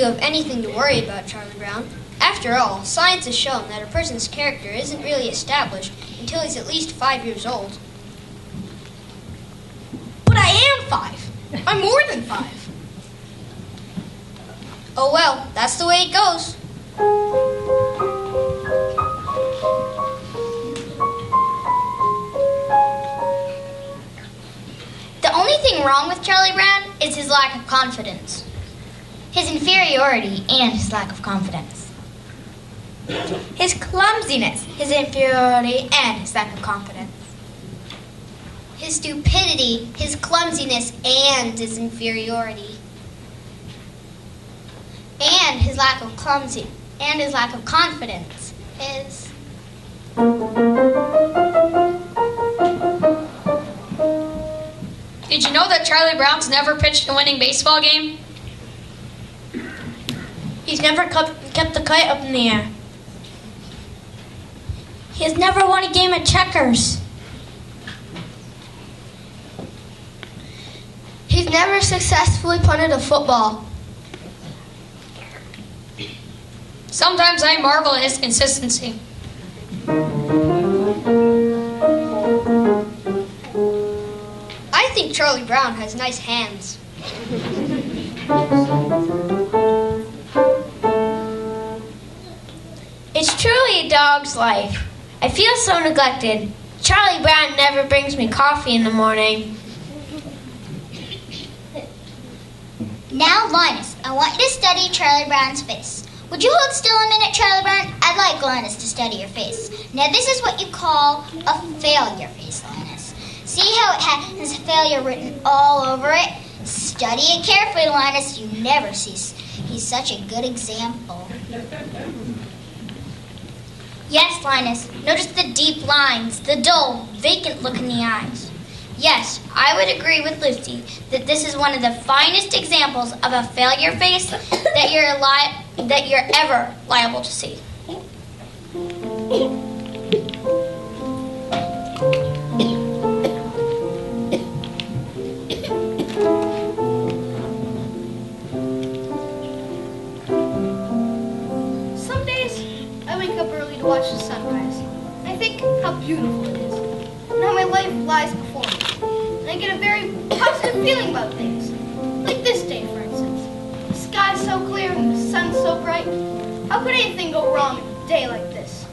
have anything to worry about, Charlie Brown. After all, science has shown that a person's character isn't really established until he's at least 5 years old. But I am 5. I'm more than 5. Oh well, that's the way it goes. The only thing wrong with Charlie Brown is his lack of confidence. His inferiority and his lack of confidence. His clumsiness, his inferiority, and his lack of confidence. His stupidity, his clumsiness, and his inferiority. And his lack of clumsy, and his lack of confidence. Did you know that Charlie Brown's never pitched a winning baseball game? He's never kept the kite up in the air. He has never won a game of checkers. He's never successfully punted a football. Sometimes I marvel at his consistency. I think Charlie Brown has nice hands. It's truly a dog's life. I feel so neglected. Charlie Brown never brings me coffee in the morning. Now, Linus, I want you to study Charlie Brown's face. Would you hold still a minute, Charlie Brown? I'd like Linus to study your face. Now, this is what you call a failure face, Linus. See how it has failure written all over it? Study it carefully, Linus. You never see. He's such a good example. Yes, Linus. Notice the deep lines, the dull, vacant look in the eyes. Yes, I would agree with Lucy that this is one of the finest examples of a failure face that you're ever liable to see. Some days I wake up early to watch the sunrise. I think how beautiful it is, and how my life lies before me. And I get a very positive feeling about things. Like this day, for instance. The sky's so clear and the sun's so bright. How could anything go wrong in a day like this?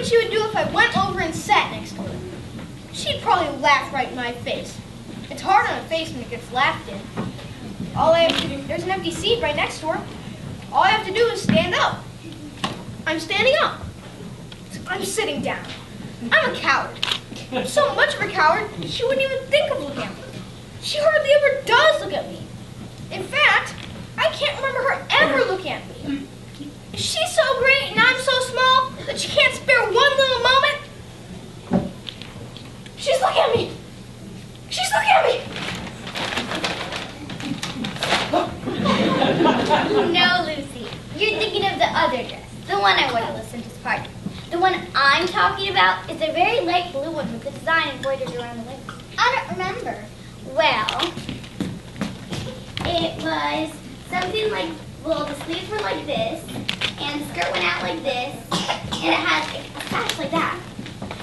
what she would do if I went over and sat next to her. She'd probably laugh right in my face. It's hard on a face when it gets laughed in. All I have to do, there's an empty seat right next to her. All I have to do is stand up. I'm standing up. I'm sitting down. I'm a coward. So much of a coward, she wouldn't even think of looking at me. She hardly ever does look at me. In fact, I can't remember her ever looking at me. She's so great and I'm so small that she can't spare one little moment. She's looking at me. She's looking at me. No, Lucy. You're thinking of the other dress. The one I wore to Lucinda's party. The one I'm talking about is a very light blue one with the design embroidered around the waist. I don't remember. Well, it was something like, well, the sleeves were like this, and the skirt went out like this, and it had a sash like that.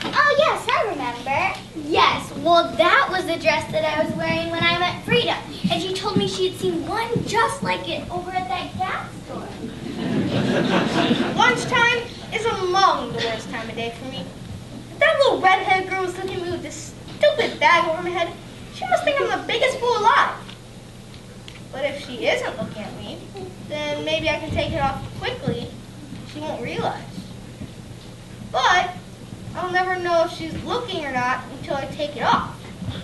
Oh, yes, I remember. Yes, well, that was the dress that I was wearing when I met Frida, and she told me she had seen one just like it over at that gas store. Lunchtime is among the worst time of day for me. If that little redheaded girl is looking at me with this stupid bag over my head, she must think I'm the biggest fool alive. But if she isn't looking at me, then maybe I can take it off quickly. She won't realize. But I'll never know if she's looking or not until I take it off. On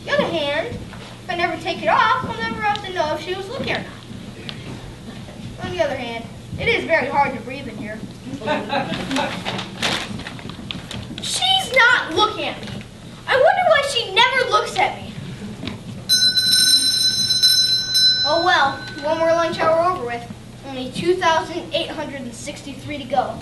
the other hand, if I never take it off, I'll never have to know if she was looking or not. On the other hand, it is very hard to breathe in here. She's not looking at me. I wonder why she never looks at me. Oh well, one more lunch hour over with. Only 2,863 to go.